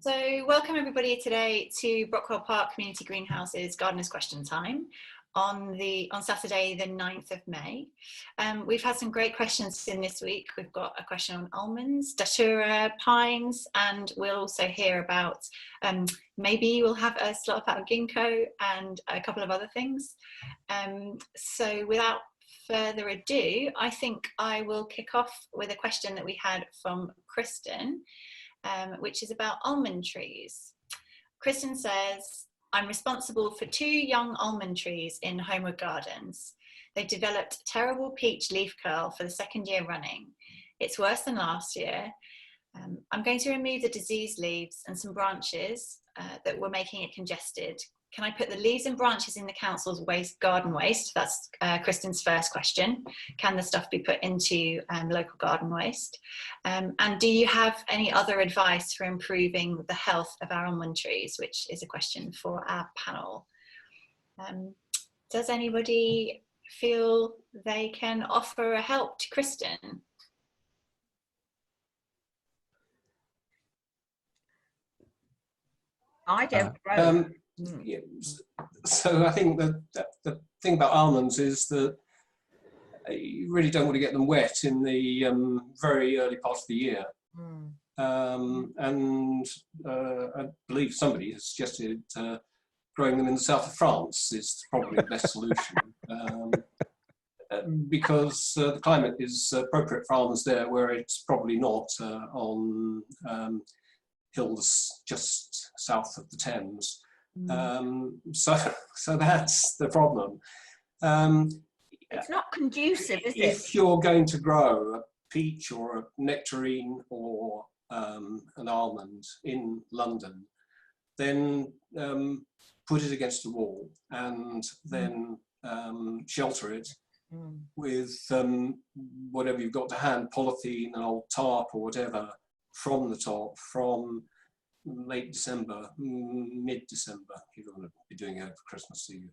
So welcome everybody today to Brockwell Park Community Greenhouse's Gardener's Question Time on Saturday the 9th of May. We've had some great questions in this week. We've got a question on almonds, datura, pines, and we'll also hear about, maybe we'll have a slot about ginkgo and a couple of other things. So without further ado, I think I will kick off with a question that we had from Kristen. Which is about almond trees. Kristen says, I'm responsible for 2 young almond trees in Homewood Gardens. They developed terrible peach leaf curl for the 2nd year running. It's worse than last year. I'm going to remove the diseased leaves and some branches that were making it congested. Can I put the leaves and branches in the council's garden waste? That's Kristen's first question. Can the stuff be put into local garden waste? And do you have any other advice for improving the health of our almond trees, which is a question for our panel. Does anybody feel they can offer a help to Kristen? I don't grow. Yeah. So I think that the thing about almonds is that you really don't want to get them wet in the very early part of the year. And I believe somebody has suggested growing them in the south of France is probably the best solution. Because the climate is appropriate for almonds there, where it's probably not on hills just south of the Thames. So that's the problem. It's not conducive, is it? If you're going to grow a peach or a nectarine or an almond in London, then put it against a wall and then shelter it with whatever you've got to hand, polythene, an old tarp or whatever, from the top, from late December, mid-December. You don't want to be doing it over Christmas, do you?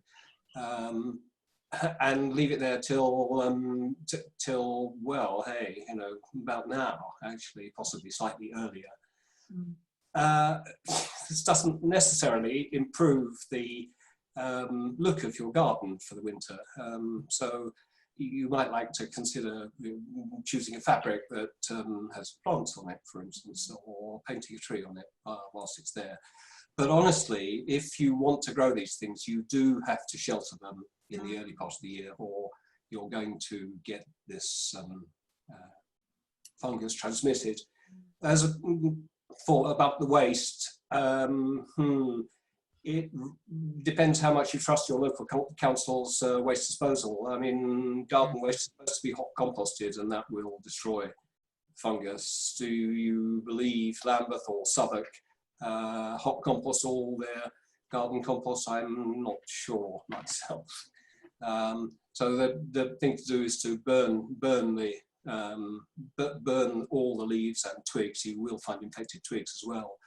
And leave it there till well, hey, you know, about now, actually, possibly slightly earlier. This doesn't necessarily improve the look of your garden for the winter. So you might like to consider choosing a fabric that has plants on it, for instance, or painting a tree on it whilst it's there. But honestly, if you want to grow these things, you do have to shelter them in the early part of the year, or you're going to get this fungus transmitted. As a thought about the waste, it depends how much you trust your local council's waste disposal. I mean, garden waste is supposed to be hot composted, and that will destroy fungus. Do you believe Lambeth or Southwark hot compost all their garden compost? I'm not sure myself. So the thing to do is to burn all the leaves and twigs. You will find infected twigs as well.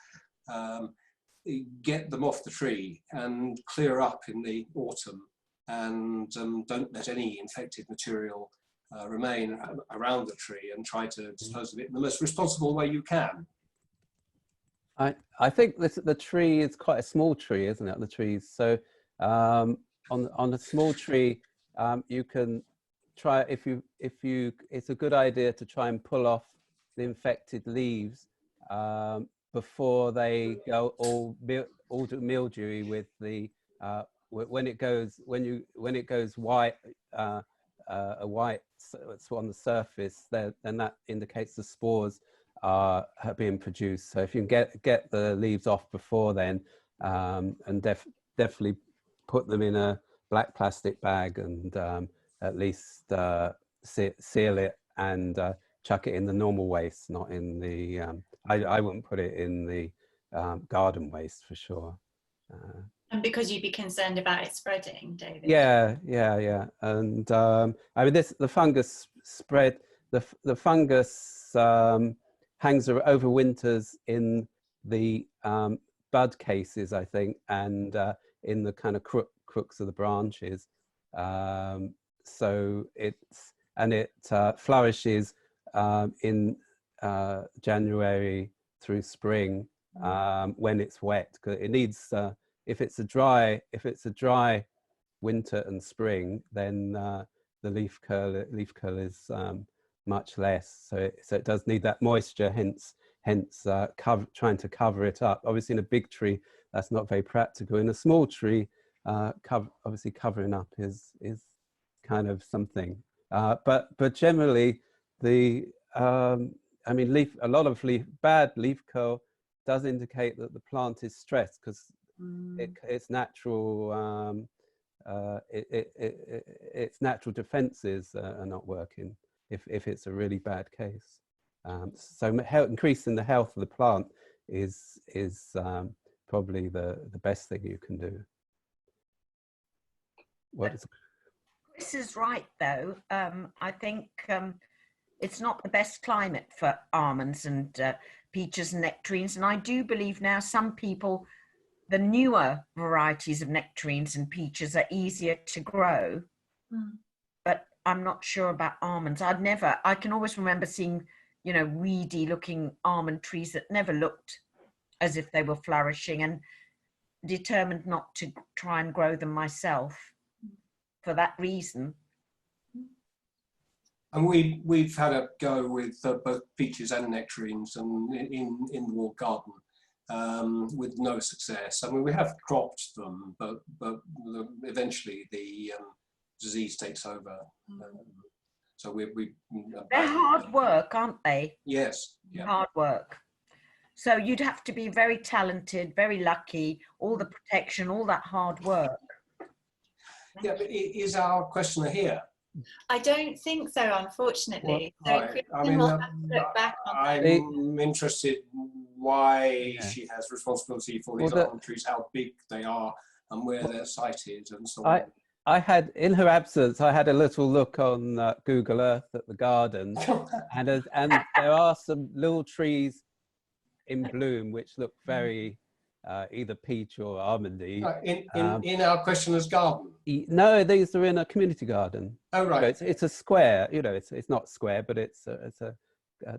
Get them off the tree and clear up in the autumn, and don't let any infected material remain around the tree, and try to dispose of it in the most responsible way you can. I think the tree is quite a small tree, isn't it? The trees. So on a small tree, you can try, if you it's a good idea to try and pull off the infected leaves before they go all mildewy with the when it goes white, a white on the surface, then that indicates the spores are being produced. So if you can get the leaves off before then, and definitely put them in a black plastic bag and at least seal it and chuck it in the normal waste, not in the I wouldn't put it in the garden waste for sure. And because you'd be concerned about it spreading, David. Yeah. And I mean, the fungus spread. The fungus hangs over winters in the bud cases, I think, and in the kind of crooks of the branches. So it flourishes in January through spring, when it's wet, because it needs, if it's a dry winter and spring, then the leaf curl is much less. So it does need that moisture, hence trying to cover it up. Obviously in a big tree, that's not very practical. In a small tree, obviously covering up is kind of something. But generally, a lot of bad leaf curl does indicate that the plant is stressed, because its natural its natural defenses are not working if it's a really bad case. So increasing the health of the plant is probably the best thing you can do. Chris is right, though. I think it's not the best climate for almonds and peaches and nectarines. And I do believe now some people, the newer varieties of nectarines and peaches are easier to grow. But I'm not sure about almonds. I can always remember seeing, weedy looking almond trees that never looked as if they were flourishing, and determined not to try and grow them myself for that reason. And we've had a go with both peaches and nectarines and in the walled garden with no success. I mean, we have cropped them, but eventually the disease takes over. So they're hard work, aren't they? Yes. Yeah. Hard work. So you'd have to be very talented, very lucky, all the protection, all that hard work. Yeah, but is our questioner here? I don't think so, unfortunately. Well, so right. I mean, I'm interested why she has responsibility for these almond trees, how big they are, and where they're sited, and so on. I had, in her absence, I had a little look on Google Earth at the garden, and there are some little trees in bloom which look very either peach or almondy. In our questioner's garden? No, these are in a community garden. Oh, right. It's a square, it's not square, but it's a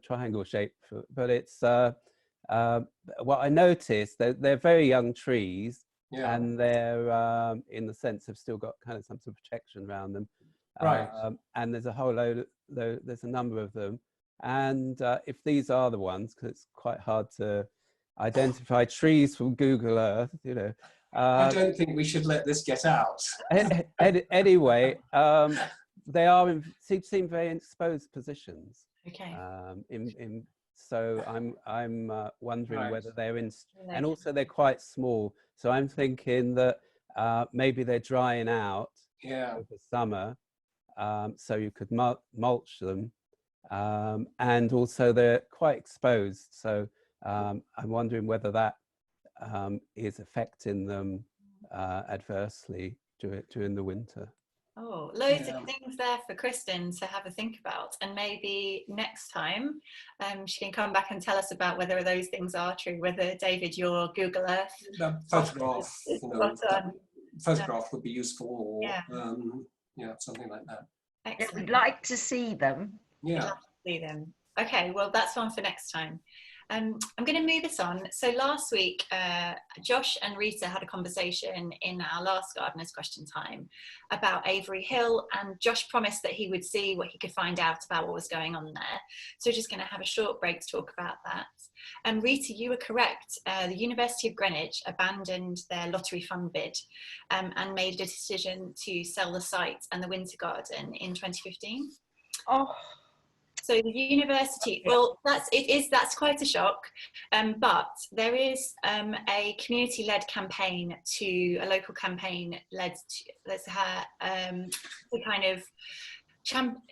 triangle shape. But it's, what I noticed, they're very young trees, and they're, in the sense, have still got kind of some sort of protection around them. Right. And there's a whole load, there's a number of them. And if these are the ones, because it's quite hard to identify trees from Google Earth, I don't think we should let this get out. Anyway, they are seem very exposed positions. Okay. So I'm wondering whether they're in, and also they're quite small. So I'm thinking that maybe they're drying out over summer, so you could mulch them, and also they're quite exposed. So I'm wondering whether that is affecting them adversely during the winter. Oh, loads of things there for Kristen to have a think about, and maybe next time she can come back and tell us about whether those things are true, whether, David, your Google Earth photograph would be useful, or something like that. Excellent. We'd like to see them. Yeah. See them. Okay, well, that's one for next time. I'm going to move this on. So last week, Josh and Rita had a conversation in our last Gardener's Question Time about Avery Hill, and Josh promised that he would see what he could find out about what was going on there. So we're just going to have a short break to talk about that. And Rita, you were correct. The University of Greenwich abandoned their lottery fund bid and made a decision to sell the site and the Winter Garden in 2015. Oh. So the university, well, that's quite a shock, but there is a community-led campaign, a local campaign led to kind of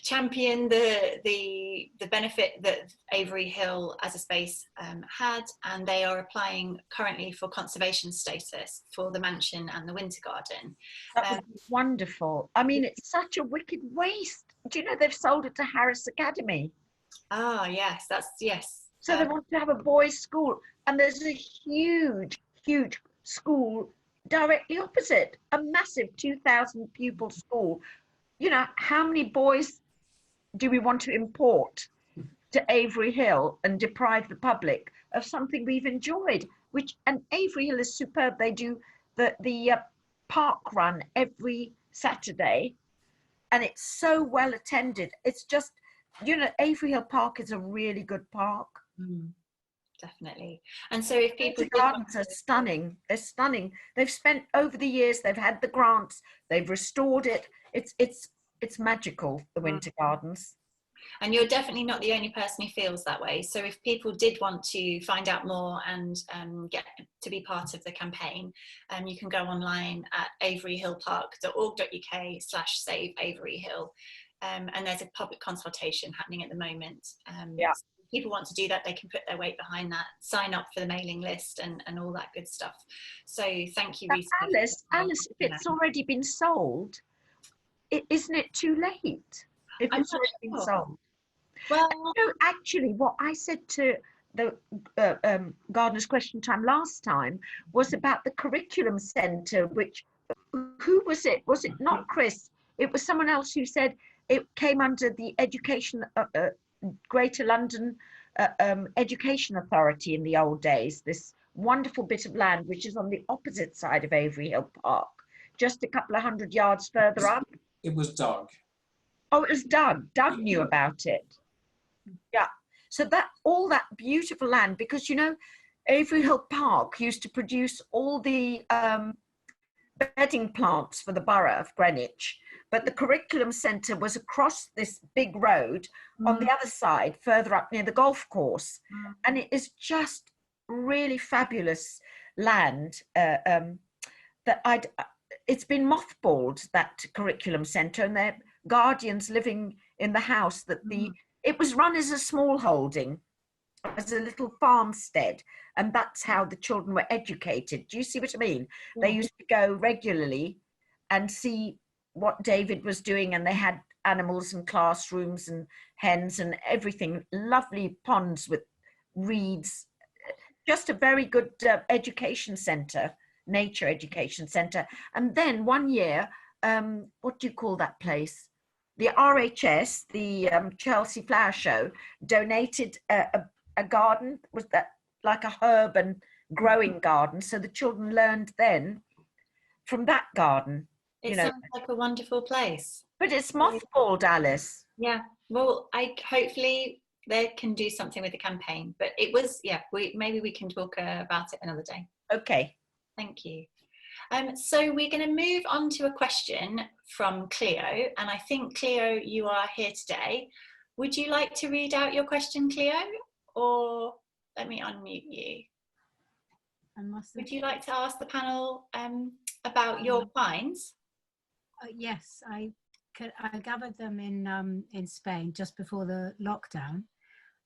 champion the benefit that Avery Hill as a space had, and they are applying currently for conservation status for the mansion and the Winter Garden. That was wonderful. I mean, it's such a wicked waste. Do you know they've sold it to Harris Academy? Ah, yes, yes. So they want to have a boys' school, and there's a huge school directly opposite, a massive 2,000 pupil school. How many boys do we want to import to Avery Hill and deprive the public of something we've enjoyed? and Avery Hill is superb. They do the park run every Saturday, and it's so well attended. It's just, you know, Avery Hill Park is a really good park. Definitely. And so if people The gardens are stunning. They're stunning. They've spent over the years, they've had the grants, they've restored it. It's magical, the Winter Gardens. And you're definitely not the only person who feels that way. So if people did want to find out more and get to be part of the campaign, you can go online at averyhillpark.org.uk/save Avery Hill. And there's a public consultation happening at the moment. Yeah. So if people want to do that, they can put their weight behind that, sign up for the mailing list and all that good stuff. So thank you, Rita. Alice, if it's already been sold, isn't it too late? If it's already been sold. Well, no, actually, what I said to the Gardener's Question Time last time was about the curriculum centre, which, who was it? Was it not Chris? It was someone else who said it came under the Education, Greater London Education Authority in the old days, this wonderful bit of land, which is on the opposite side of Avery Hill Park, just a couple of 100 yards further up. It was Doug. Oh, it was Doug. Doug knew about it. Yeah. So that all that beautiful land, because you know, Avery Hill Park used to produce all the bedding plants for the borough of Greenwich, but the curriculum centre was across this big road on the other side, further up near the golf course, and it is just really fabulous land. It's been mothballed, that curriculum centre, and they're guardians living in the house. It was run as a small holding, as a little farmstead, and that's how the children were educated. Do you see what I mean? They used to go regularly and see what David was doing, and they had animals and classrooms and hens and everything, lovely ponds with reeds, just a very good education centre, nature education centre. And then one year, what do you call that place? The RHS, the Chelsea Flower Show, donated a garden, was that like a herb and growing garden, so the children learned then from that garden. It sounds like a wonderful place. But it's mothballed, Alice. Yeah. Well, hopefully they can do something with the campaign. But it was, maybe we can talk about it another day. Okay. Thank you. So we're going to move on to a question from Cleo. And I think, Cleo, you are here today. Would you like to read out your question, Cleo? Or let me unmute you. Would you like to ask the panel about your finds? Yes, I gathered them in Spain just before the lockdown,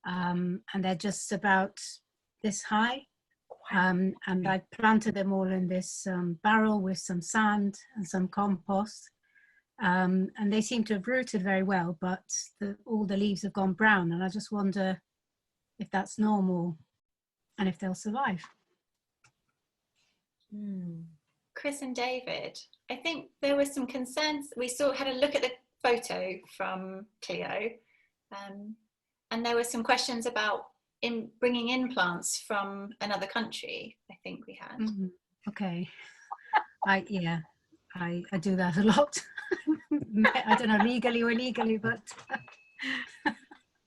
and they're just about this high. And I planted them all in this barrel with some sand and some compost, and they seem to have rooted very well, but all the leaves have gone brown, and I just wonder if that's normal and if they'll survive. Chris and David, I think there were some concerns. We had a look at the photo from Cleo, and there were some questions about bringing in plants from another country. I think we had. Okay. I do that a lot. I don't know, legally or illegally, but.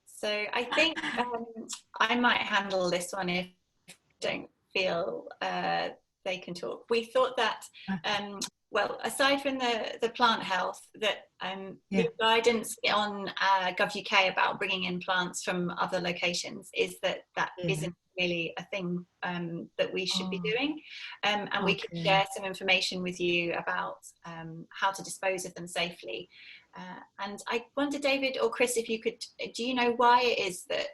So I think I might handle this one if you don't feel they can talk. We thought that, well, aside from the plant health, that the guidance on Gov.uk about bringing in plants from other locations is that isn't really a thing that we should be doing. And we can share some information with you about how to dispose of them safely. And I wonder, David or Chris, if you could, do you know why it is that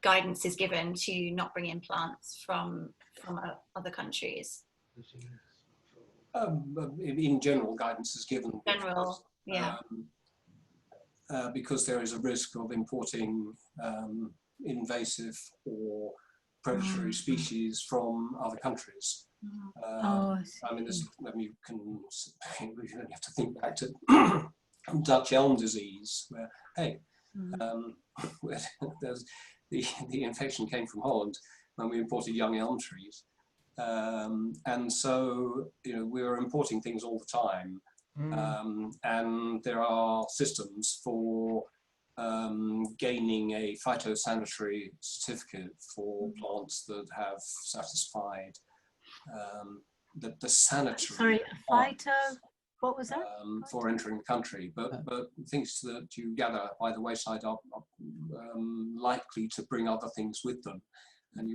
guidance is given to not bring in plants from other countries? In general, guidance is given. General, because there is a risk of importing invasive or predatory species from other countries. I mean, you only have to think back to Dutch elm disease, where where the infection came from Holland. when we imported young elm trees. And so, we were importing things all the time. And there are systems for gaining a phytosanitary certificate for plants that have satisfied the sanitary. Sorry, a phyto, what was that? For entering the country, but things that you gather by the wayside are likely to bring other things with them. And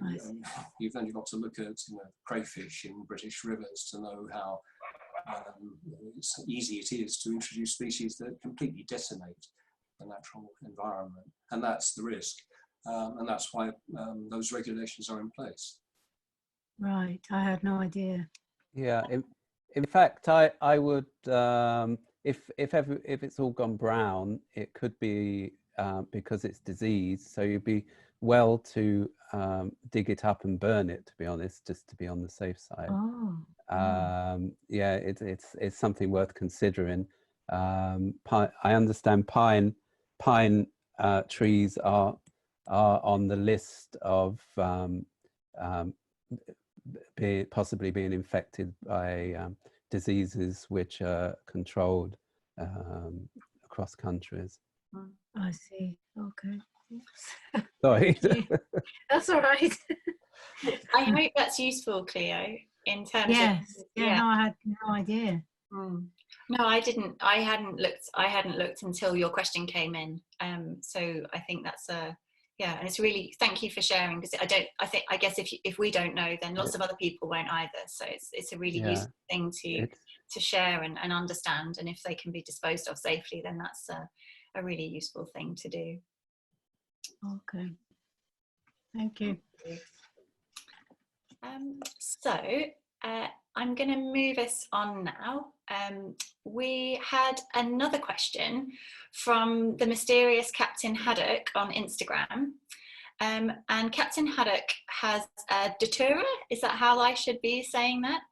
you've only got to look at crayfish in British rivers to know how easy it is to introduce species that completely decimate the natural environment, and that's the risk, and that's why those regulations are in place. Right, I had no idea. Yeah, in fact, I would if it's all gone brown, it could be because it's diseased. So you'd be well to dig it up and burn it, to be honest, just to be on the safe side. Yeah, it's something worth considering. I understand pine trees are on the list of possibly being infected by diseases which are controlled across countries. I see. Okay. Sorry. That's all right. I hope that's useful, Cleo, in terms yes. of No, I had no idea. No, I didn't. I hadn't looked until your question came in. So I think that's yeah, and it's really, thank you for sharing, because I guess if we don't know, then lots of other people won't either. So it's a really useful thing to share and understand, and if they can be disposed of safely, then that's a really useful thing to do. Okay, thank you. So I'm going to move us on now. We had another question from the mysterious Captain Haddock on Instagram. And Captain Haddock has a datura, is that how I should be saying that?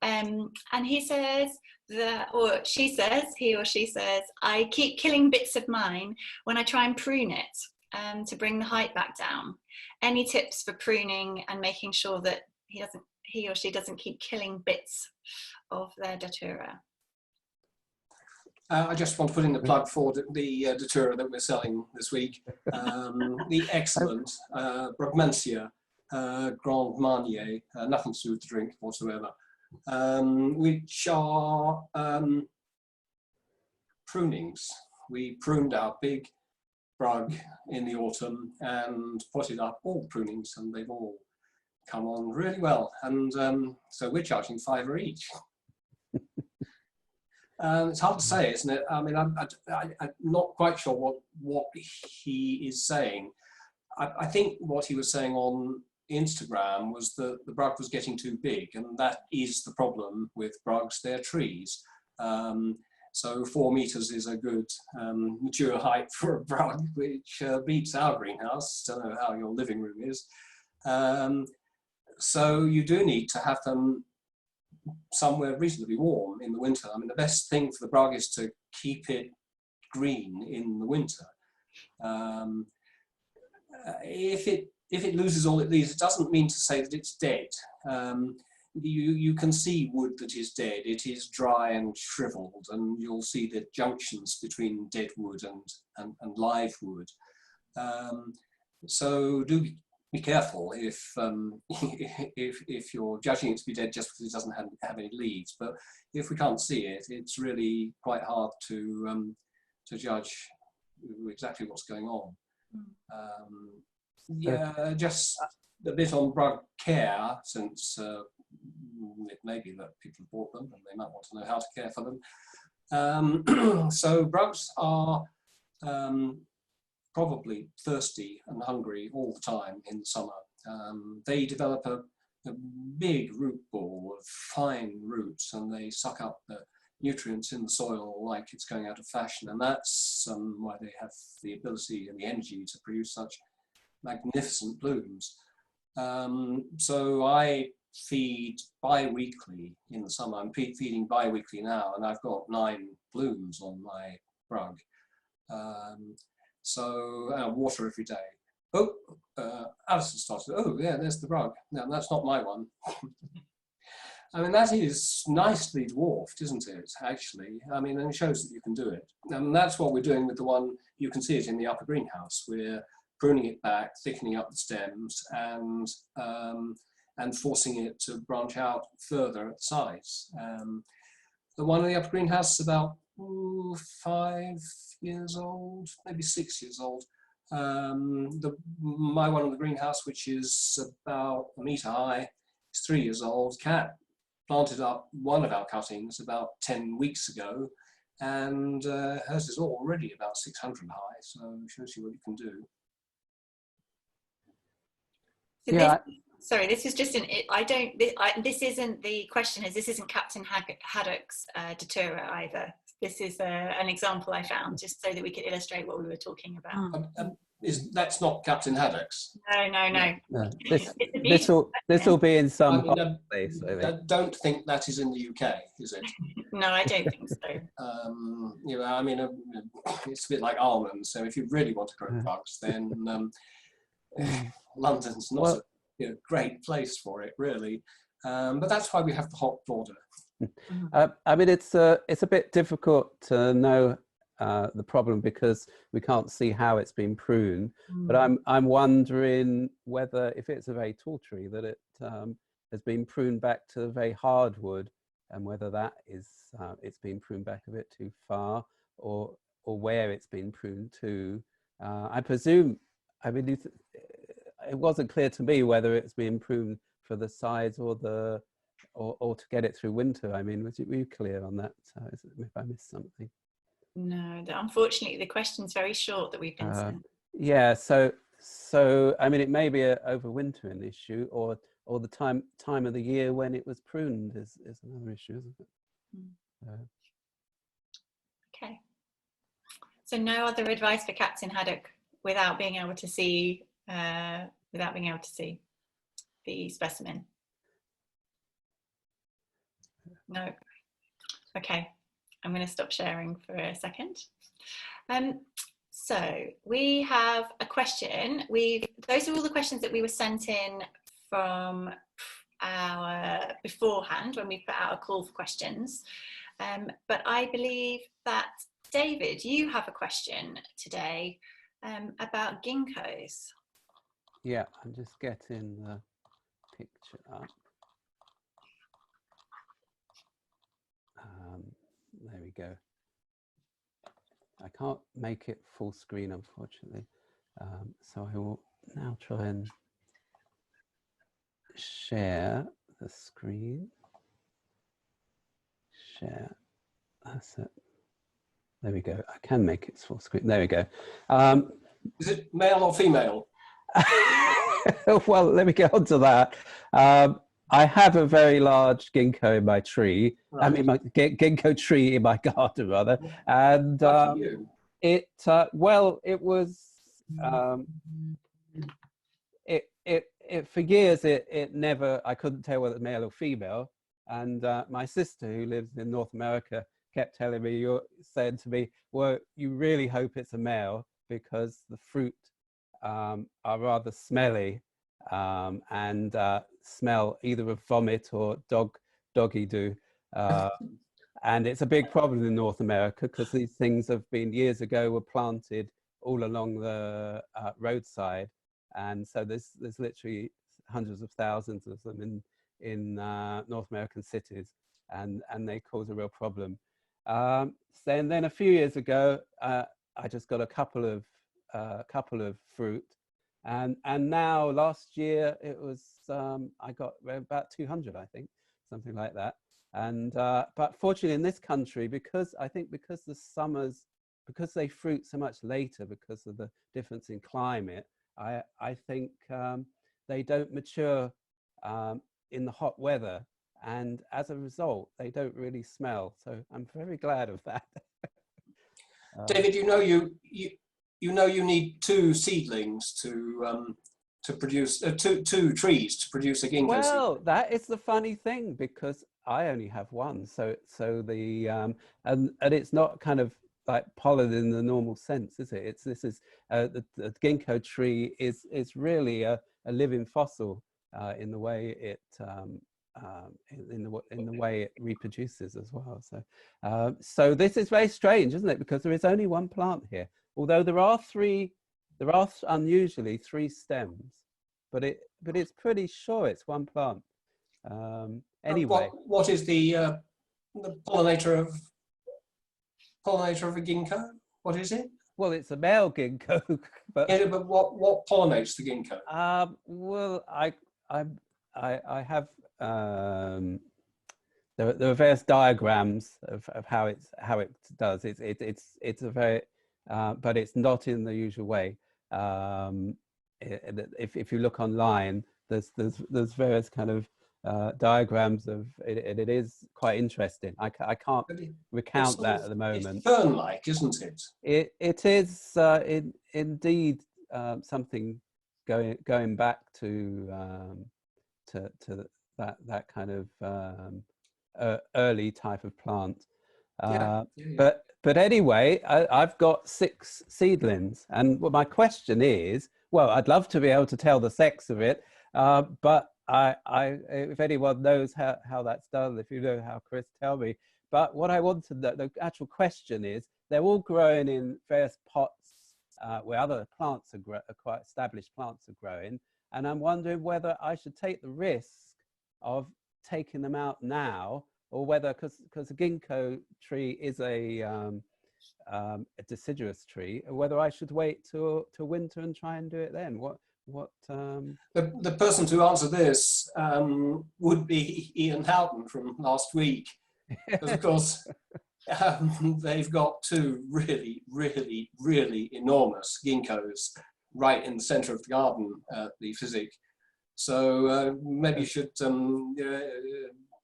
And he says, he or she says, I keep killing bits of mine when I try and prune it to bring the height back down. Any tips for pruning and making sure that he or she doesn't keep killing bits of their datura? I just want to put in the plug for the datura that we're selling this week. The excellent Brugmansia Grand Marnier, nothing to do with the drink whatsoever, which are prunings. We pruned our big brug in the autumn and potted up all prunings, and they've all come on really well. And so we're charging £5 each. It's hard to say, isn't it? I mean, I'm not quite sure what he is saying. I think what he was saying on Instagram was that the brug was getting too big, and that is the problem with brugs. They're trees. So 4 meters is a good mature height for a brug, which beats our greenhouse. Don't know how your living room is. So you do need to have them somewhere reasonably warm in the winter. I mean, the best thing for the brug is to keep it green in the winter. If it loses all it leaves, it doesn't mean to say that it's dead. You can see wood that is dead. It is dry and shriveled, and you'll see the junctions between dead wood and live wood. So do be careful if you're judging it to be dead just because it doesn't have any leaves. But if we can't see it, it's really quite hard to judge exactly what's going on. Yeah, just a bit on brug care, since it may be that people have bought them and they might want to know how to care for them. So brugs are probably thirsty and hungry all the time in the summer. They develop a big root ball of fine roots, and they suck up the nutrients in the soil like it's going out of fashion, and that's why they have the ability and the energy to produce such magnificent blooms. So I feed bi-weekly in the summer. I'm feeding bi-weekly now, and I've got 9 blooms on my brug. So water every day. Oh, Alison started. Oh, yeah, there's the rug. No, that's not my one. I mean, that is nicely dwarfed, isn't it, actually? I mean, and it shows that you can do it. And that's what we're doing with the one, you can see it in the upper greenhouse. We're pruning it back, thickening up the stems, and forcing it to branch out further at the sides. The one in the upper greenhouse is about 5 years old, maybe 6 years old. My one in the greenhouse, which is about 1 metre high, is 3 years old. Cat planted up one of our cuttings about 10 weeks ago, and hers is already about 600 high, so it shows you what you can do. So Yeah. Sorry, this is just this isn't the question. This isn't Captain Haddock's Datura either. This is an example I found just so that we could illustrate what we were talking about. That's not Captain Haddock's. No. No. This will be in some place. I don't think that is in the UK, is it? No, I don't think so. You know, I mean, it's a bit like almonds. So if you really want to grow bugs, then London's not a great place for it, really. But that's why we have the hot border. I mean, it's a bit difficult to know the problem because we can't see how it's been pruned. But I'm wondering whether, if it's a very tall tree, that it has been pruned back to very hardwood, and whether that is it's been pruned back a bit too far, or where it's been pruned to. I presume. I mean, it wasn't clear to me whether it's been pruned for the sides or to get it through winter. I mean, were you clear on that? If I missed something. No, unfortunately, the question's very short that we've been sent. Yeah, so I mean, it may be a overwintering issue, or the time of the year when it was pruned is another issue, isn't it? Okay. So no other advice for Captain Haddock without being able to see the specimen. No. Okay. I'm going to stop sharing for a second. So we have a question. Those are all the questions that we were sent in from our beforehand when we put out a call for questions. But I believe that David, you have a question today about ginkgos. Yeah, I'm just getting the picture up. There we go. I can't make it full screen, unfortunately. So I will now try and share the screen. Share. That's it. There we go. I can make it full screen. There we go. Is it male or female? Well, let me get on to that. I have a very large ginkgo in my tree. Right. I mean, my ginkgo tree in my garden, rather. And it was for years it never. I couldn't tell whether it was male or female. And my sister, who lives in North America, kept telling me, saying to me, "Well, you really hope it's a male because the fruit are rather smelly." And smell either of vomit or doggy do. And it's a big problem in North America because these things have been, years ago, were planted all along the roadside. And so there's literally hundreds of thousands of them in North American cities, and they cause a real problem. Then a few years ago, I just got a couple of fruit. And now last year it was I got about 200, I think, something like that. And but fortunately in this country, because the summers, because they fruit so much later because of the difference in climate, I think they don't mature in the hot weather, and as a result they don't really smell. So I'm very glad of that. David, you know you need 2 seedlings to produce two trees to produce a ginkgo. Well, that is the funny thing, because I only have one. So the and it's not kind of like pollen in the normal sense, is it? This is the ginkgo tree is really a living fossil in the way it in the way it reproduces as well. So so this is very strange, isn't it? Because there is only one plant here, although there are unusually three stems, but it's pretty sure it's one plant. Anyway, what is the pollinator of a ginkgo? What is it? well, it's a male ginkgo, but Yeah, but what pollinates the ginkgo? well, I have there are various diagrams of how it does. It's a very but it's not in the usual way. If you look online, there's various kind of diagrams of it. It is quite interesting. I can't recount that at the moment. It's fern-like, isn't it? It is indeed something going back to that kind of early type of plant. But anyway, I've got 6 seedlings, and my question is, well, I'd love to be able to tell the sex of it, but if anyone knows how that's done, if you know how, Chris, tell me. But what I want to know, the actual question is, they're all growing in various pots where other plants are quite established plants are growing, and I'm wondering whether I should take the risk of taking them out now, or whether, because a ginkgo tree is a deciduous tree, whether I should wait till winter and try and do it then. The person to answer this would be Ian Houghton from last week, because of course they've got 2 really, really, really enormous ginkgos right in the centre of the garden at the Physic. So maybe you should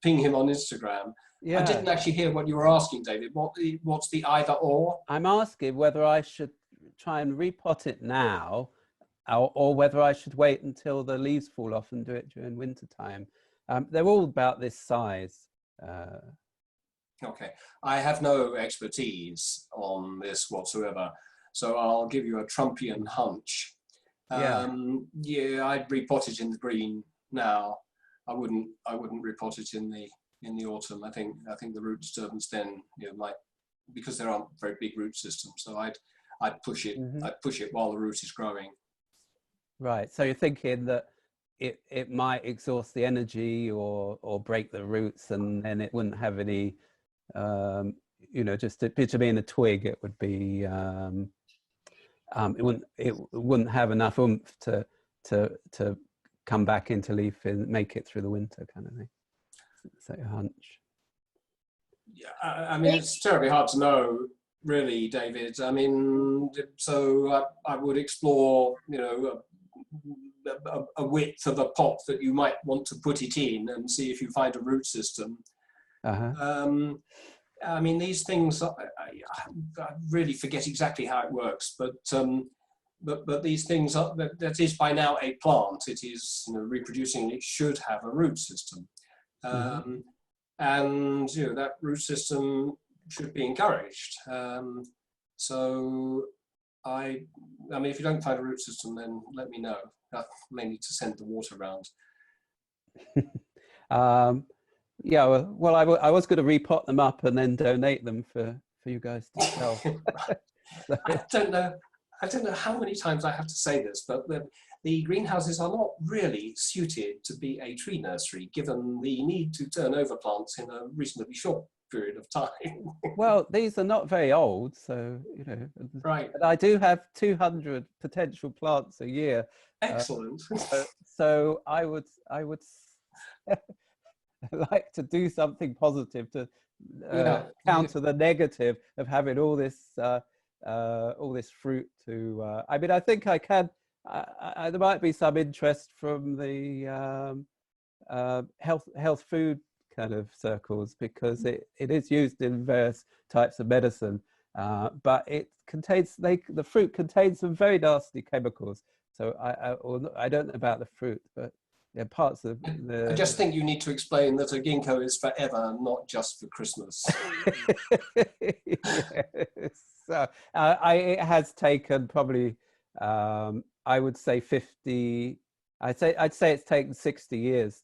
ping him on Instagram. Yeah. I didn't actually hear what you were asking, David. What's the either or? I'm asking whether I should try and repot it now, or whether I should wait until the leaves fall off and do it during winter time. They're all about this size. Okay, I have no expertise on this whatsoever, so I'll give you a Trumpian hunch. Yeah, I'd repot it in the green now. I wouldn't repot it in the autumn. I think the root disturbance then, might, because there aren't very big root systems. So I'd push it. I'd push it while the root is growing. Right. So you're thinking that it might exhaust the energy or break the roots, and then it wouldn't have any. Just to be in a twig, it would be. It wouldn't have enough oomph to come back into leaf and make it through the winter, kind of thing. Is that your hunch? Yeah, I mean, it's terribly hard to know, really, David. I mean, so I would explore, a width of a pot that you might want to put it in, and see if you find a root system. I mean, these things, I really forget exactly how it works, but these things that is by now a plant. It is reproducing, and it should have a root system. And that root system should be encouraged. So I mean, if you don't find a root system, then let me know. I may need to send the water around. Yeah, well, I was going to repot them up and then donate them for you guys to sell. I don't know how many times I have to say this, but the greenhouses are not really suited to be a tree nursery, given the need to turn over plants in a reasonably short period of time. Well, these are not very old, so right. But I do have 200 potential plants a year. Excellent. So I would like to do something positive to counter the negative of having all this fruit. To I mean, I think I can. There might be some interest from the health food kind of circles, because it is used in various types of medicine, but it contains the fruit contains some very nasty chemicals. So I don't know about the fruit, but yeah, parts of I the. just think you need to explain that a ginkgo is forever, not just for Christmas. Yes. So, it has taken probably, I would say 50. I'd say it's taken 60 years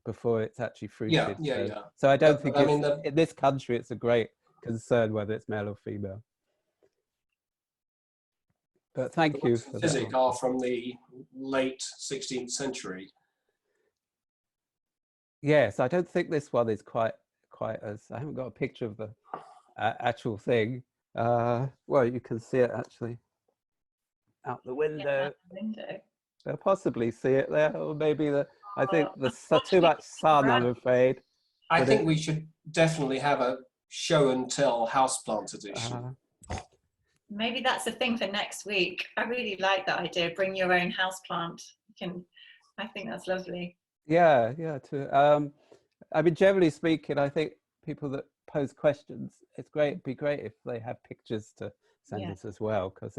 before it's actually fruited. Yeah. So I don't think I it's mean, in this country. It's a great concern whether it's male or female. But thank you for that. Physic are from the late 16th century. Yes, I don't think this one is quite as. I haven't got a picture of the actual thing. Well, you can see it actually out the window. They'll possibly see it there, or maybe I think there's too much sun, I'm afraid. I think we should definitely have a show and tell houseplant edition. Maybe that's the thing for next week. I really like that idea. Bring your own houseplant. I think that's lovely. Yeah. I mean, generally speaking, I think people that pose questions, it'd be great if they have pictures to send us as well, because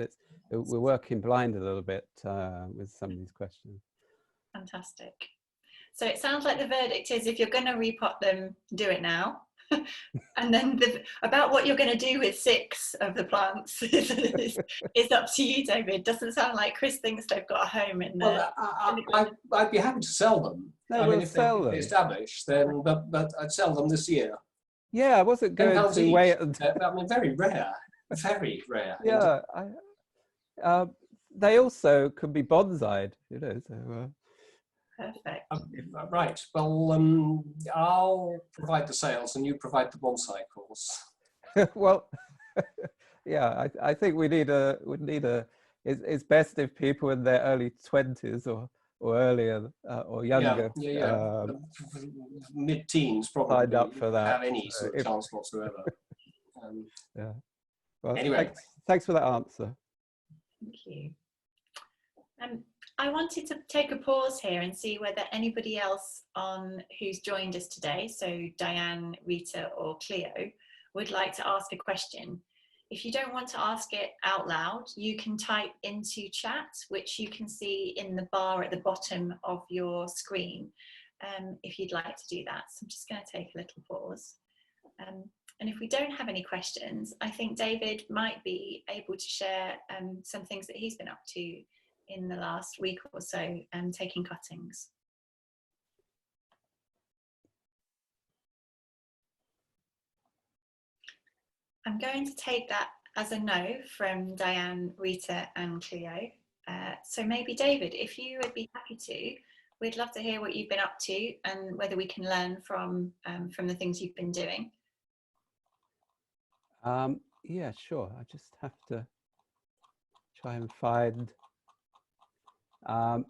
we're working blind a little bit with some of these questions. Fantastic. So it sounds like the verdict is, if you're going to repot them, do it now. And then about what you're going to do with 6 of the plants is up to you, David. Doesn't sound like Chris thinks they've got a home in there. Well, I'd be happy to sell them. No, I mean, if they establish, then but I'd sell them this year. Yeah, I wasn't going to wait until. I mean, very rare, very rare. Yeah, they also could be bonsai'd, you know. So. Perfect. Right. Well, I'll provide the sales and you provide the bonsai course. Well, yeah, I think it's best if people in their early 20s or earlier or younger. Yeah. Mid-teens probably. Signed up for that. Have any sort of chance whatsoever. Yeah. Well, anyway, thanks for that answer. Thank you. I wanted to take a pause here and see whether anybody else who's joined us today, so Diane, Rita or Cleo, would like to ask a question. If you don't want to ask it out loud, you can type into chat, which you can see in the bar at the bottom of your screen, if you'd like to do that. So I'm just going to take a little pause. And if we don't have any questions, I think David might be able to share some things that he's been up to in the last week or so, taking cuttings. I'm going to take that as a no from Diane, Rita and Cleo. So maybe David, if you would be happy to, we'd love to hear what you've been up to and whether we can learn from the things you've been doing. Yeah, sure. I just have to try and find. I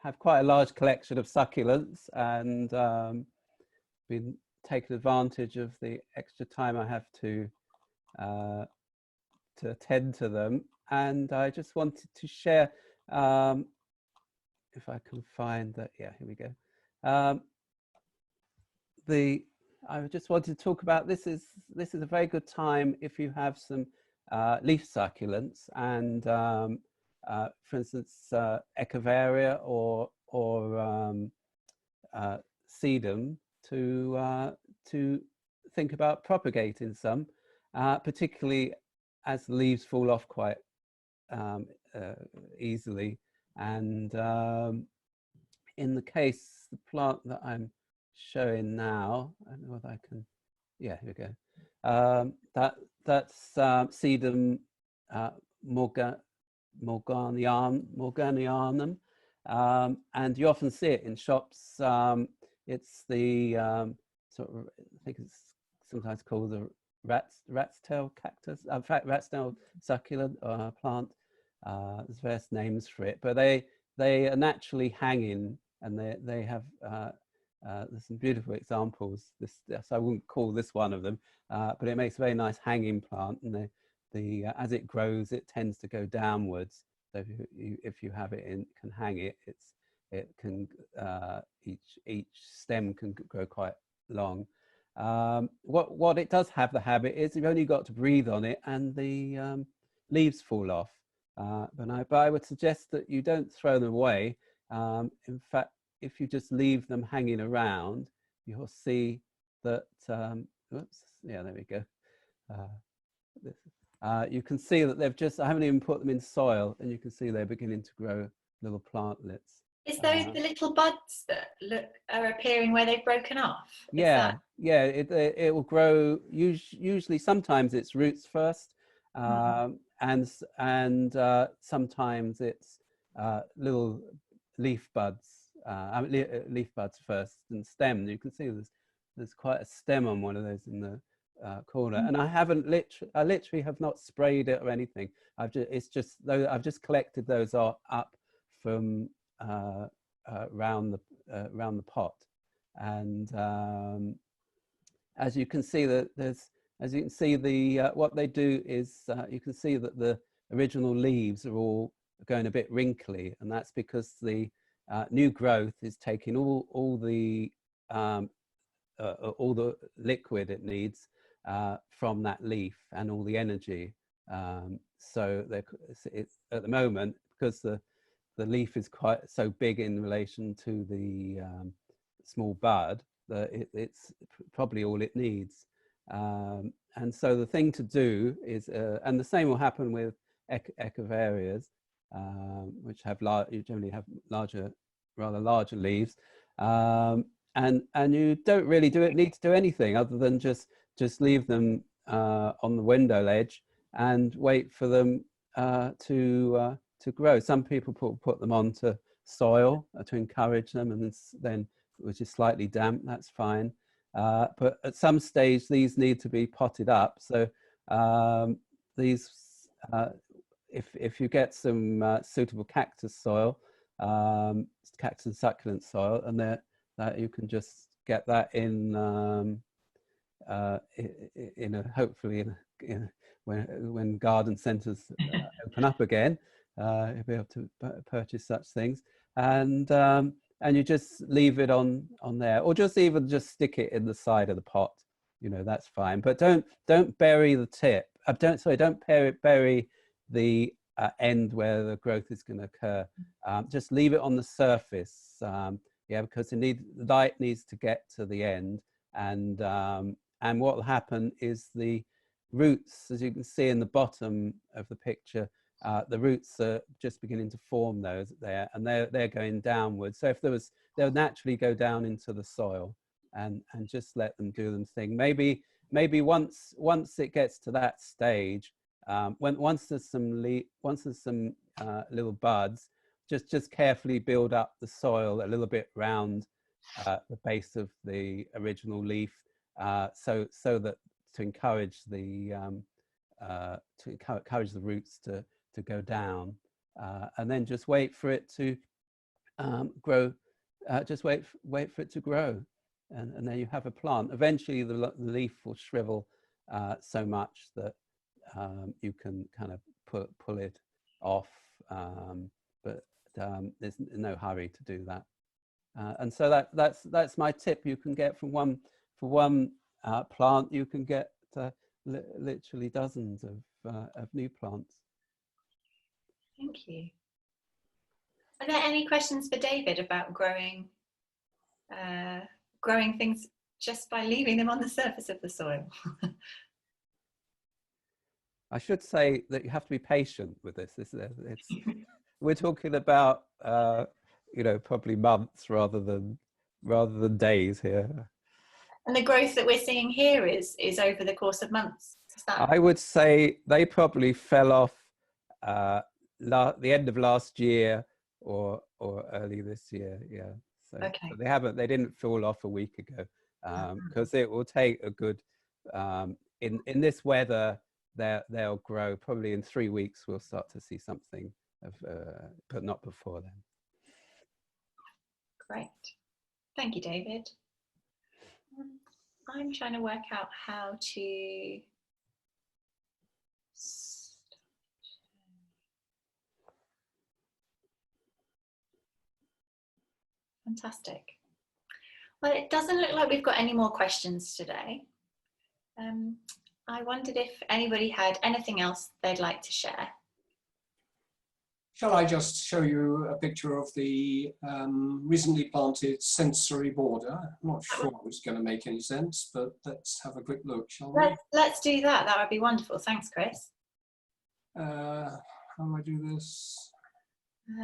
have quite a large collection of succulents and been taking advantage of the extra time I have to attend to them. And I just wanted to share, if I can find that. Yeah, here we go. I just wanted to talk about this is a very good time if you have some leaf succulents and for instance Echeveria or sedum to think about propagating some, particularly as the leaves fall off quite easily. And in the case, the plant that I'm showing now, I don't know whether I can, yeah, here we go. That's sedum morganianum, and you often see it in shops. It's the sort of, I think it's sometimes called the rat's tail cactus, in fact rat's tail succulent plant. There's various names for it, but they are naturally hanging, and they have there's some beautiful examples. So I wouldn't call this one of them, but it makes a very nice hanging plant, and as it grows, it tends to go downwards. So if you have it can hang it, it can each stem can grow quite long. What it does have the habit is you've only got to breathe on it, and the leaves fall off. But I would suggest that you don't throw them away. In fact, if you just leave them hanging around, you'll see that, oops, yeah, there we go. You can see that I haven't even put them in soil, and you can see they're beginning to grow little plantlets. Is those the little buds that are appearing where they've broken off? Yeah, yeah, it will grow, usually sometimes it's roots first, and sometimes it's little leaf buds, leaf buds first, and stem. You can see there's quite a stem on one of those in the corner, and I literally have not sprayed it or anything. I've just collected those up from around the pot, and as you can see what they do is you can see that the original leaves are all going a bit wrinkly, and that's because the new growth is taking all the liquid it needs from that leaf and all the energy. So it's at the moment, because the leaf is quite so big in relation to the small bud, that it's probably all it needs. And so the thing to do is, and the same will happen with echeverias, which generally have rather larger leaves. And you don't really need to do anything other than just leave them on the window ledge and wait for them to grow. Some people put them onto soil to encourage them, and then which is slightly damp, that's fine. But at some stage these need to be potted up. So if you get some suitable cactus soil, cactus and succulent soil, and that you can just get that in hopefully when garden centres open up again, you'll be able to purchase such things, and you just leave it on there, or just stick it in the side of the pot. That's fine, but don't bury the tip. Don't bury the end where the growth is going to occur. Just leave it on the surface. Because the light needs to get to the end, and what will happen is the roots, as you can see in the bottom of the picture, the roots are just beginning to form those there, and they're going downwards. So they'll naturally go down into the soil, and just let them do them thing. Maybe once it gets to that stage, once there's some little buds, just carefully build up the soil a little bit round the base of the original leaf, so that to encourage the roots to go down, and then just wait for it to grow. Just wait for it to grow, and then you have a plant. Eventually, the leaf will shrivel so much that you can kind of pull it off, but there's no hurry to do that. And so that's my tip. You can get from one plant, you can get literally dozens of new plants. Thank you. Are there any questions for David about growing things just by leaving them on the surface of the soil? I should say that you have to be patient with this. We're talking about probably months rather than days here. And the growth that we're seeing here is over the course of months. I would say they probably fell off the end of last year or early this year. Yeah. So, okay. But they didn't fall off a week ago, because it will take a good in this weather. They'll grow probably in 3 weeks. We'll start to see something but not before then. Great, thank you, David. I'm trying to work out how to fantastic. Well, it doesn't look like we've got any more questions today. I wondered if anybody had anything else they'd like to share. shall I just show you a picture of the recently planted sensory border? I'm not sure it's going to make any sense, but let's have a quick look, shall we? Let's do that. That would be wonderful. Thanks, Chris. How do I do this?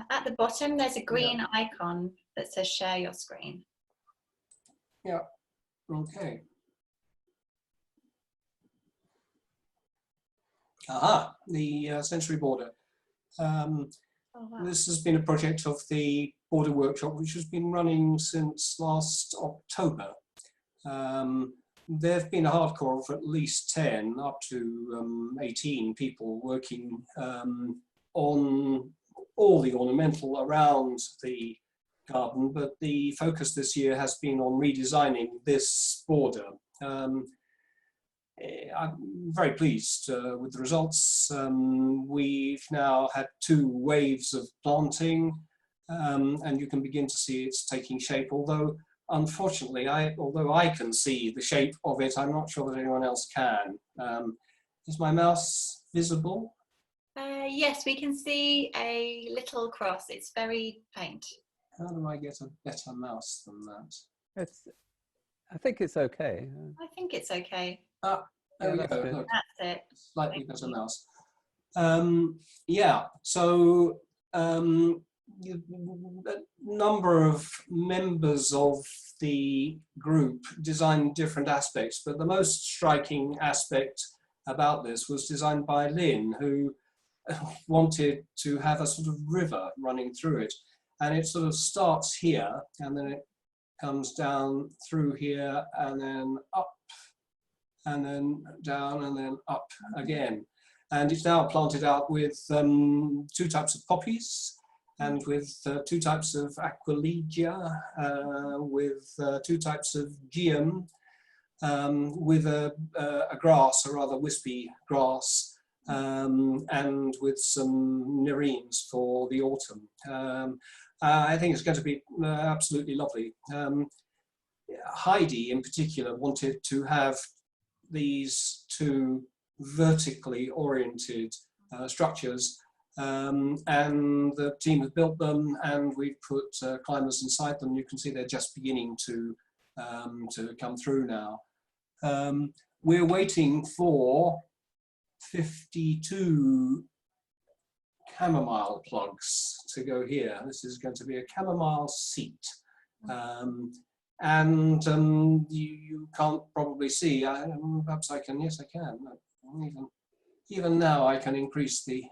At the bottom, there's a green icon that says share your screen. Yeah, okay. Aha, the sensory border. Oh, wow. This has been a project of the Border Workshop, which has been running since last October. There have been a hardcore of at least 10, up to 18 people working on all the ornamental around the garden, but the focus this year has been on redesigning this border. I'm very pleased with the results. We've now had 2 waves of planting, and you can begin to see it's taking shape, although unfortunately, although I can see the shape of it, I'm not sure that anyone else can. Is my mouse visible? Yes, we can see a little cross. It's very faint. How do I get a better mouse than that? I think it's okay. I think it's okay. Ah, there we that's go. good. Look, That's it. slightly Thank better you. mouse. Yeah, so a number of members of the group designed different aspects, but the most striking aspect about this was designed by Lynn, who wanted to have a sort of river running through it. And it sort of starts here, and then it comes down through here, and then up, and then down, and then up again. And it's now planted out with 2 types of poppies, and with 2 types of aquilegia, with 2 types of geum, with a grass, a rather wispy grass, and with some nerines for the autumn. I think it's going to be absolutely lovely. Heidi in particular wanted to have these 2 vertically oriented structures, and the team have built them, and we've put climbers inside them. You can see they're just beginning to come through now. We're waiting for 52 chamomile plugs to go here. This is going to be a chamomile seat. And you can't probably see, perhaps I can, yes I can. Even now I can increase the,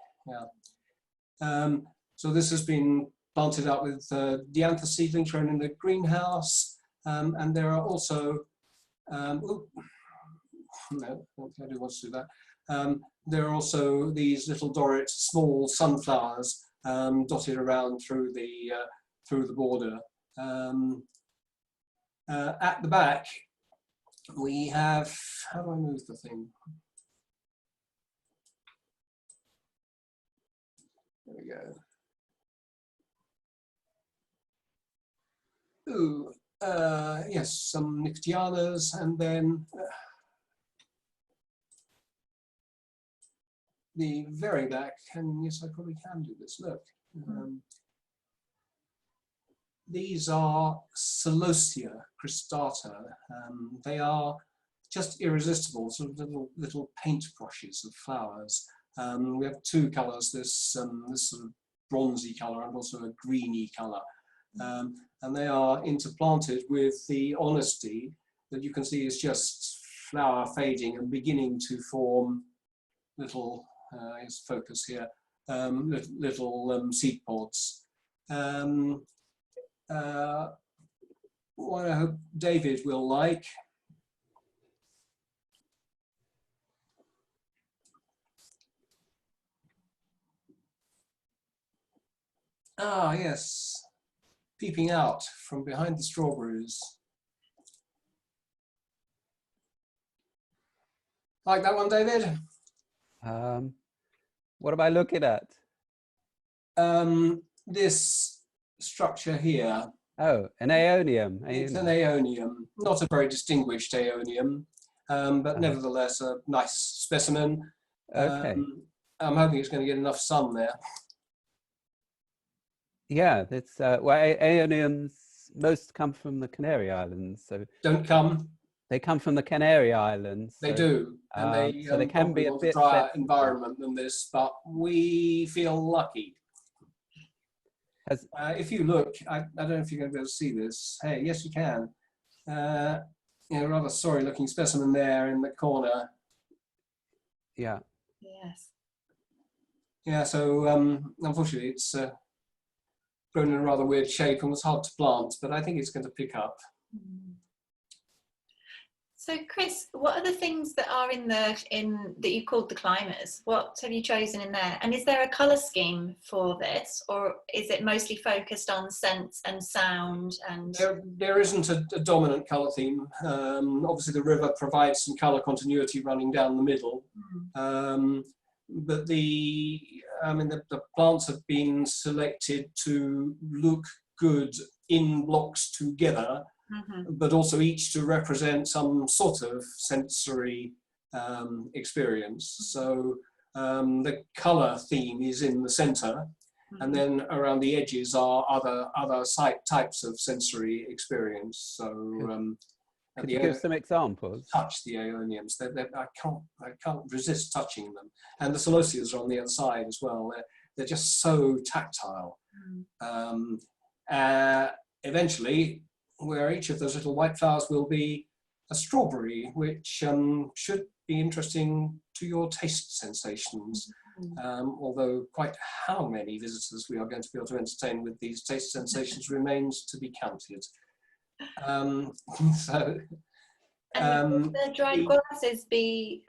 so this has been planted out with dianthus seedlings grown in the greenhouse, and there are also, no, I do want to do that. There are also these little Dorrit small sunflowers dotted around through the border. At the back, we have, how do I move the thing? There we go. Ooh, yes, some Nyctianas, and then the very back, and yes, I probably can do this, look. These are Celosia cristata. They are just irresistible, sort of little paintbrushes of flowers. We have 2 colours, this sort of bronzy colour and also a greeny colour. And they are interplanted with the honesty that you can see is just flower fading and beginning to form little, let's focus here, little seed pods. What I hope David will like. Ah, yes, peeping out from behind the strawberries. Like that one, David? What am I looking at? This structure here. Oh, an aeonium. It's an aeonium, not a very distinguished aeonium, but nevertheless a nice specimen. Okay. I'm hoping it's going to get enough sun there. Yeah, it's well, aeoniums most come from the Canary Islands, so Don't come. they come from the Canary Islands. They So, do, and they so they can probably be a want a bit drier sensitive. environment than this, but we feel lucky. Has, If you look, I don't know if you're going to be able to see this. Hey, yes, you can. Rather sorry looking specimen there in the corner. yeah. Yes. Yeah, so unfortunately it's grown in a rather weird shape and was hard to plant, but I think it's going to pick up. So Chris, what are the things that are in that you called the climbers? What have you chosen in there? And is there a colour scheme for this, or is it mostly focused on sense and sound? And there isn't a dominant colour theme. Obviously the river provides some colour continuity running down the middle. But the plants have been selected to look good in blocks together, but also each to represent some sort of sensory experience. So the colour theme is in the centre, and then around the edges are other types of sensory experience. So could you give some examples? Touch the aeoniums. I can't resist touching them. And the celosias are on the other side as well. They're just so tactile. Eventually, where each of those little white flowers will be a strawberry, which should be interesting to your taste sensations. Although quite how many visitors we are going to be able to entertain with these taste sensations remains to be counted. The dried grasses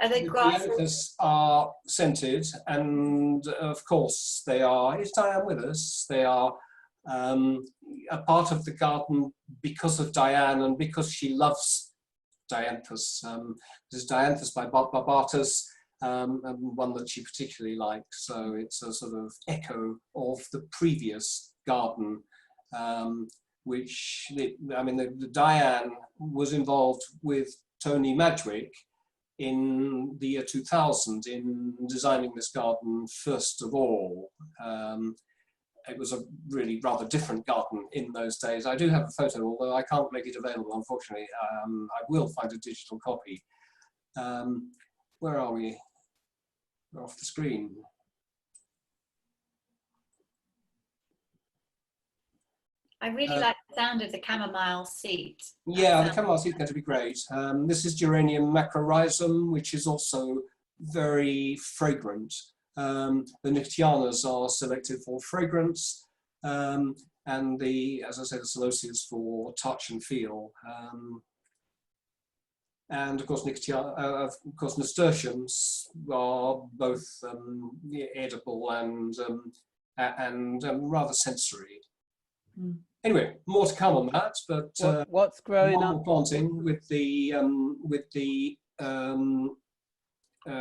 are they grasses? The anthus are scented, and of course they are. Is Diane with us? They are a part of the garden because of Diane and because she loves dianthus. This is Dianthus by Barbatus, and one that she particularly likes. So it's a sort of echo of the previous garden. The Diane was involved with Tony Madgwick in the year 2000 in designing this garden first of all. It was a really rather different garden in those days. I do have a photo, although I can't make it available, unfortunately. I will find a digital copy. Where are we? We're off the screen. I really like the sound of the chamomile seat. Yeah, the chamomile seat is going to be great. This is Geranium macrorhizum, which is also very fragrant. The Nyctianas are selected for fragrance, and as I said, the Celosias for touch and feel. And of course, nasturtiums are both edible and rather sensory. Anyway, more to come on that. But what's growing up? Planting with the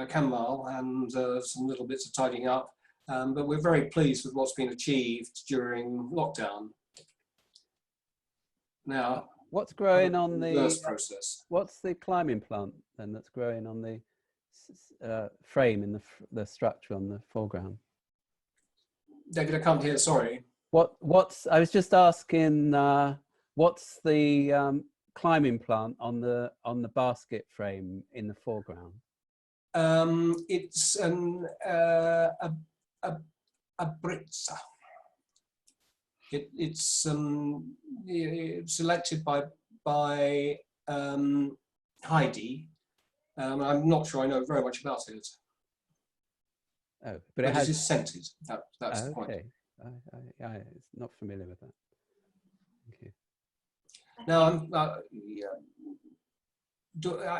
chamomile and some little bits of tidying up. But we're very pleased with what's been achieved during lockdown. Now, what's growing on the process? What's the climbing plant then that's growing on the frame in the structure on the foreground? David, I can't hear. Sorry. What's I was just asking. What's the climbing plant on the basket frame in the foreground? It's a britza. It's selected by Heidi. I'm not sure I know very much about it. Oh, but it is scented. That's the point. Okay. I'm not familiar with that. Thank you. Now,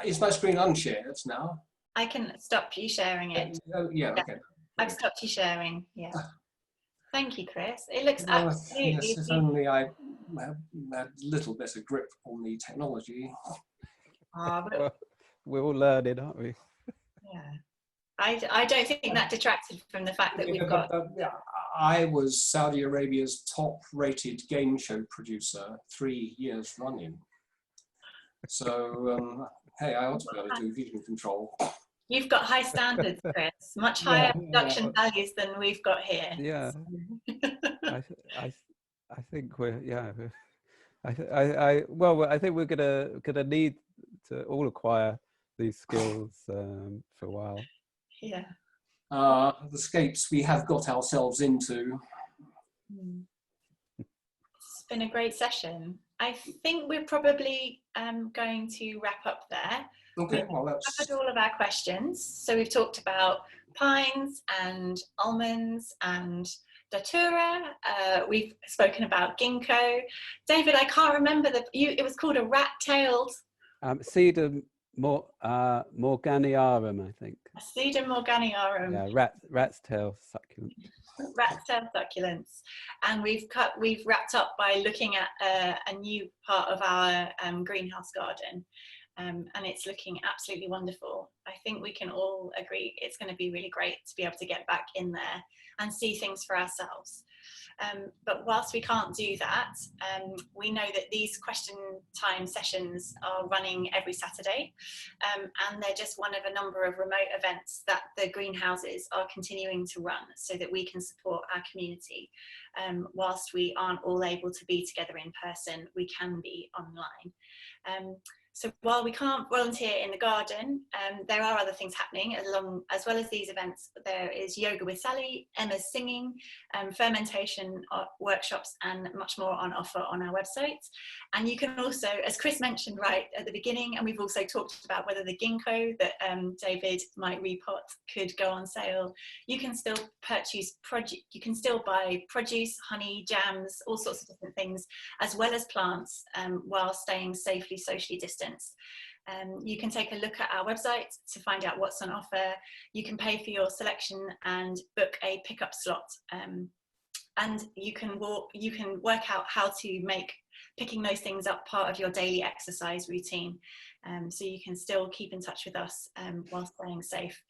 is my screen unshared now? I can stop you sharing it. Yeah, okay. I've stopped you sharing, yeah. Thank you, Chris. It looks absolutely... Yes, if only I had a little better grip on the technology. We're all learning, aren't we? Yeah. I don't think that detracted from the fact that we've got... I was Saudi Arabia's top-rated game show producer 3 years running. So, hey, I ought to be able to do vision control. You've got high standards, Chris. Much higher production values than we've got here. Yeah. I I think we're, yeah. Well, I think we're gonna need to all acquire these skills for a while. Yeah. The scapes we have got ourselves into. It's been a great session. I think we're probably going to wrap up there. Okay, We've well that's... covered all of our questions. So we've talked about pines and almonds and datura. We've spoken about ginkgo. David, I can't remember it was called a rat-tailed. Sedum morganiarum, I think. Sedum morganiarum. Yeah, rat's tail succulent. Rat tail succulents, and we've wrapped up by looking at a new part of our greenhouse garden, and it's looking absolutely wonderful. I think we can all agree it's going to be really great to be able to get back in there and see things for ourselves. But whilst we can't do that, we know that these question time sessions are running every Saturday, and they're just one of a number of remote events that the greenhouses are continuing to run so that we can support our community. Whilst we aren't all able to be together in person, we can be online. So while we can't volunteer in the garden, there are other things happening as well as these events. There is Yoga with Sally, Emma's singing, fermentation workshops, and much more on offer on our website. And you can also, as Chris mentioned right at the beginning, and we've also talked about whether the ginkgo that David might repot could go on sale. You can still purchase produce, you can still buy produce, honey, jams, all sorts of different things, as well as plants, while staying safely socially distanced. You can take a look at our website to find out what's on offer. You can pay for your selection and book a pickup slot, and you can work out how to make picking those things up part of your daily exercise routine, so you can still keep in touch with us while staying safe.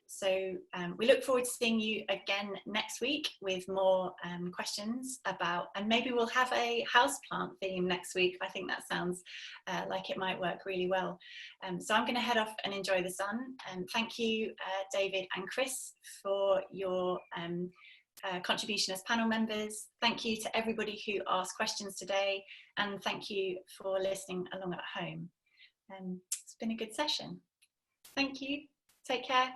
So we look forward to seeing you again next week with more questions about, and maybe we'll have a houseplant theme next week. I think that sounds like it might work really well. So I'm going to head off and enjoy the sun. Thank you, David and Chris, for your contribution as panel members. Thank you to everybody who asked questions today, and thank you for listening along at home. It's been a good session. Thank you. Take care.